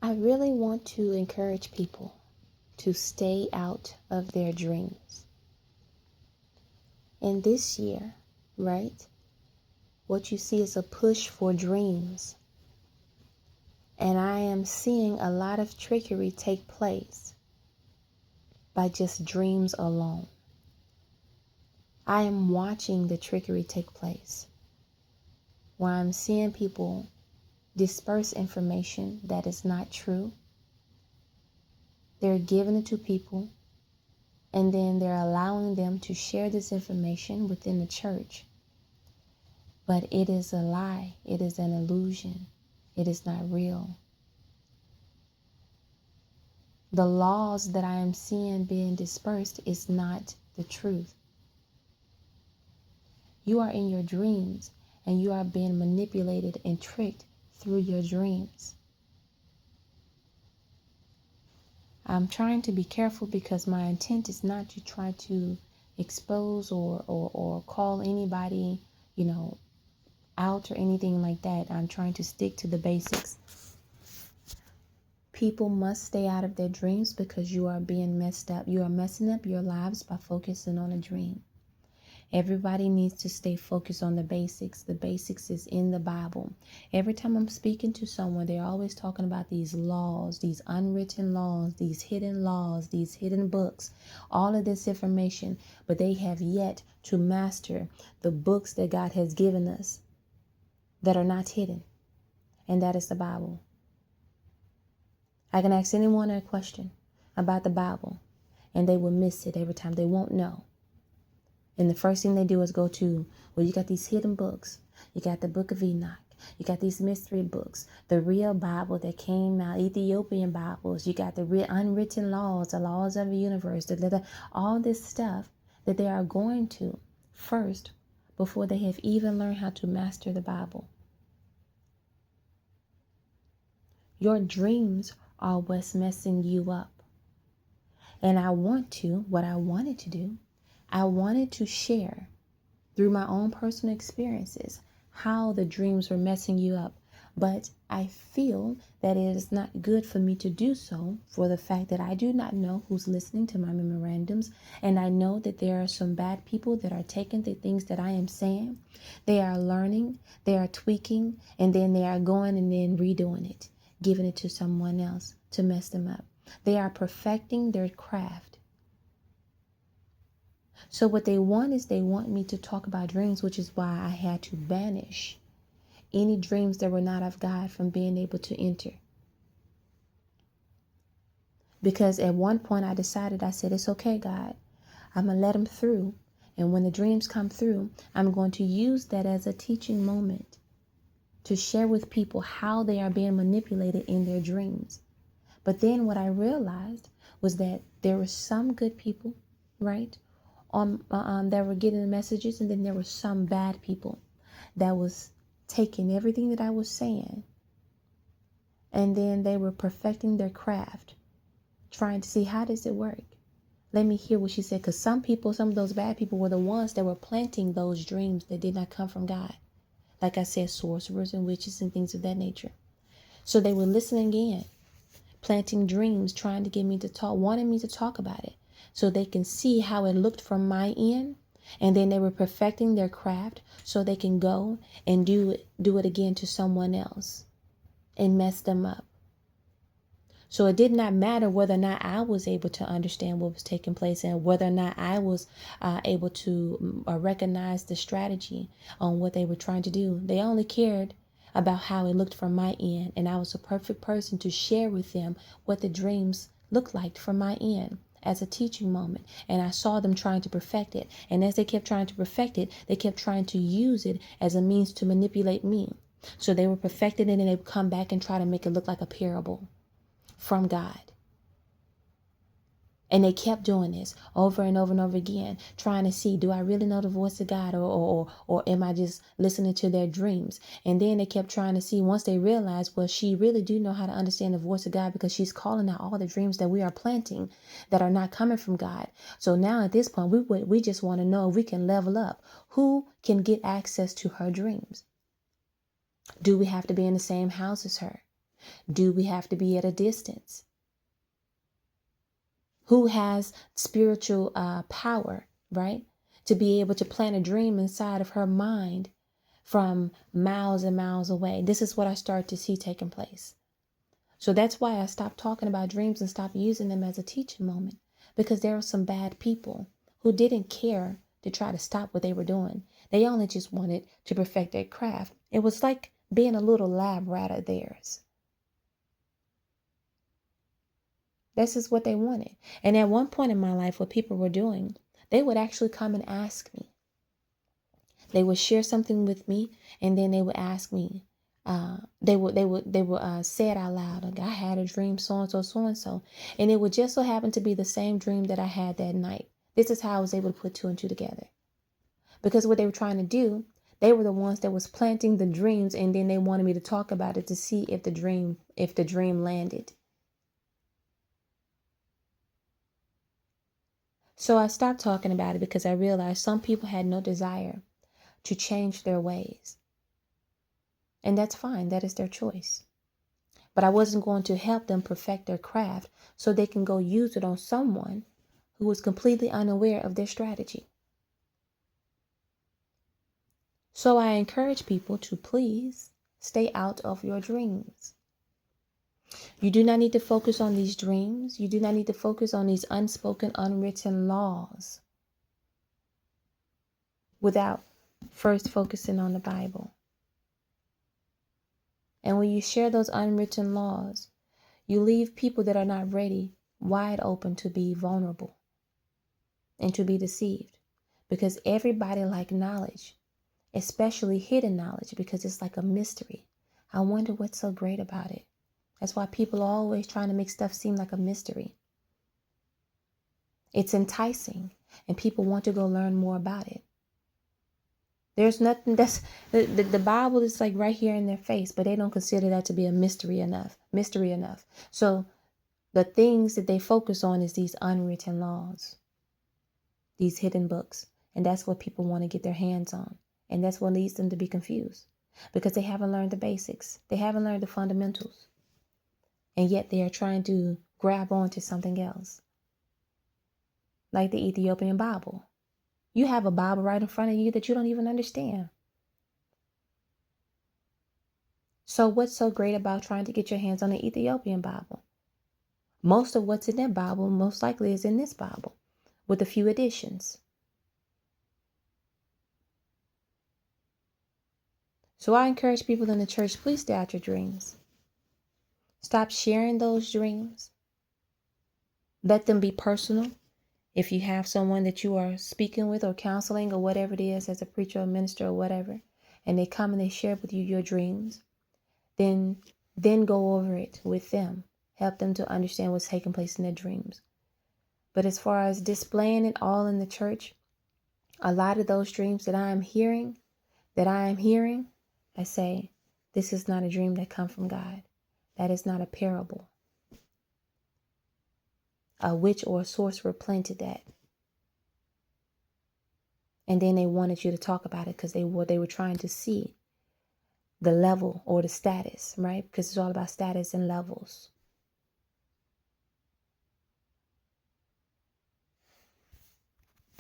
I really want to encourage people to stay out of their dreams. And this year, right, what you see is a push for dreams. And I am seeing a lot of trickery take place by just dreams alone. I am watching the trickery take place where I'm seeing people disperse information that is not true. They're giving it to people, and then they're allowing them to share this information within the church. But it is a lie. It is an illusion. It is not real. The laws that I am seeing being dispersed is not the truth. You are in your dreams, and you are being manipulated and tricked through your dreams. I'm trying to be careful because my intent is not to try to expose or call anybody, out or anything like that. I'm trying to stick to the basics. People must stay out of their dreams because you are being messed up. You are messing up your lives by focusing on a dream. Everybody needs to stay focused on the basics. The basics is in the Bible. Every time I'm speaking to someone, they're always talking about these laws, these unwritten laws, these hidden books, all of this information, but they have yet to master the books that God has given us that are not hidden, and that is the Bible. I can ask anyone a question about the Bible, and they will miss it every time. They won't know. And the first thing they do is go to, well, you got these hidden books. You got the book of Enoch. You got these mystery books, the real Bible that came out, Ethiopian Bibles. You got the real unwritten laws, the laws of the universe, all this stuff that they are going to first before they have even learned how to master the Bible. Your dreams are what's messing you up. And what I wanted to do, I wanted to share through my own personal experiences how the dreams were messing you up. But I feel that it is not good for me to do so for the fact that I do not know who's listening to my memorandums. And I know that there are some bad people that are taking the things that I am saying. They are learning, they are tweaking, and then they are going and then redoing it, giving it to someone else to mess them up. They are perfecting their craft. So what they want is they want me to talk about dreams, which is why I had to banish any dreams that were not of God from being able to enter. Because at one point I said, it's okay, God. I'm going to let them through. And when the dreams come through, I'm going to use that as a teaching moment to share with people how they are being manipulated in their dreams. But then what I realized was that there were some good people, right, that were getting the messages, and then there were some bad people that was taking everything that I was saying, and then they were perfecting their craft, trying to see, how does it work? Let me hear what she said, because some of those bad people were the ones that were planting those dreams that did not come from God. Like I said, sorcerers and witches and things of that nature. So they were listening in, planting dreams, trying to get me to talk, wanting me to talk about it so they can see how it looked from my end. And then they were perfecting their craft so they can go and do it again to someone else and mess them up. So it did not matter whether or not I was able to understand what was taking place and whether or not I was able to recognize the strategy on what they were trying to do. They only cared about how it looked from my end. And I was a perfect person to share with them what the dreams looked like from my end as a teaching moment. And I saw them trying to perfect it. And as they kept trying to perfect it, they kept trying to use it as a means to manipulate me. So they were perfecting it, and they would come back and try to make it look like a parable from God. And they kept doing this over and over and over again, trying to see, do I really know the voice of God, or am I just listening to their dreams? And then they kept trying to see, once they realized, well, she really do know how to understand the voice of God, because she's calling out all the dreams that we are planting that are not coming from God. So now at this point, we just want to know if we can level up. Who can get access to her dreams? Do we have to be in the same house as her? Do we have to be at a distance? Who has spiritual power, right? To be able to plant a dream inside of her mind from miles and miles away. This is what I start to see taking place. So that's why I stopped talking about dreams and stopped using them as a teaching moment, because there are some bad people who didn't care to try to stop what they were doing. They only just wanted to perfect their craft. It was like being a little lab rat of theirs. This is what they wanted. And at one point in my life, what people were doing, they would actually come and ask me. They would share something with me, and then they would ask me. They would say it out loud. Like, I had a dream, so and so, so and so, and it would just so happen to be the same dream that I had that night. This is how I was able to put two and two together, because what they were trying to do, they were the ones that was planting the dreams, and then they wanted me to talk about it to see if the dream landed. So I stopped talking about it because I realized some people had no desire to change their ways. And that's fine. That is their choice. But I wasn't going to help them perfect their craft so they can go use it on someone who was completely unaware of their strategy. So I encourage people to please stay out of your dreams. You do not need to focus on these dreams. You do not need to focus on these unspoken, unwritten laws without first focusing on the Bible. And when you share those unwritten laws, you leave people that are not ready wide open to be vulnerable and to be deceived, because everybody likes knowledge, especially hidden knowledge, because it's like a mystery. I wonder what's so great about it. That's why people are always trying to make stuff seem like a mystery. It's enticing, and people want to go learn more about it. There's nothing that's the Bible is like right here in their face, but they don't consider that to be a mystery enough. So the things that they focus on is these unwritten laws, these hidden books, and that's what people want to get their hands on, and that's what leads them to be confused, because they haven't learned the basics, they haven't learned the fundamentals, and yet they are trying to grab onto something else, like the Ethiopian Bible. You have a Bible right in front of you that you don't even understand. So what's so great about trying to get your hands on the Ethiopian Bible? Most of what's in that Bible most likely is in this Bible, with a few additions. So I encourage people in the church, please stay out your dreams. Stop sharing those dreams. Let them be personal. If you have someone that you are speaking with or counseling or whatever it is, as a preacher or minister or whatever, and they come and they share with you your dreams, then go over it with them. Help them to understand what's taking place in their dreams. But as far as displaying it all in the church, a lot of those dreams that I am hearing, I say, this is not a dream that come from God. That is not a parable. A witch or a sorcerer planted that. And then they wanted you to talk about it because they were trying to see the level or the status, right? Because it's all about status and levels.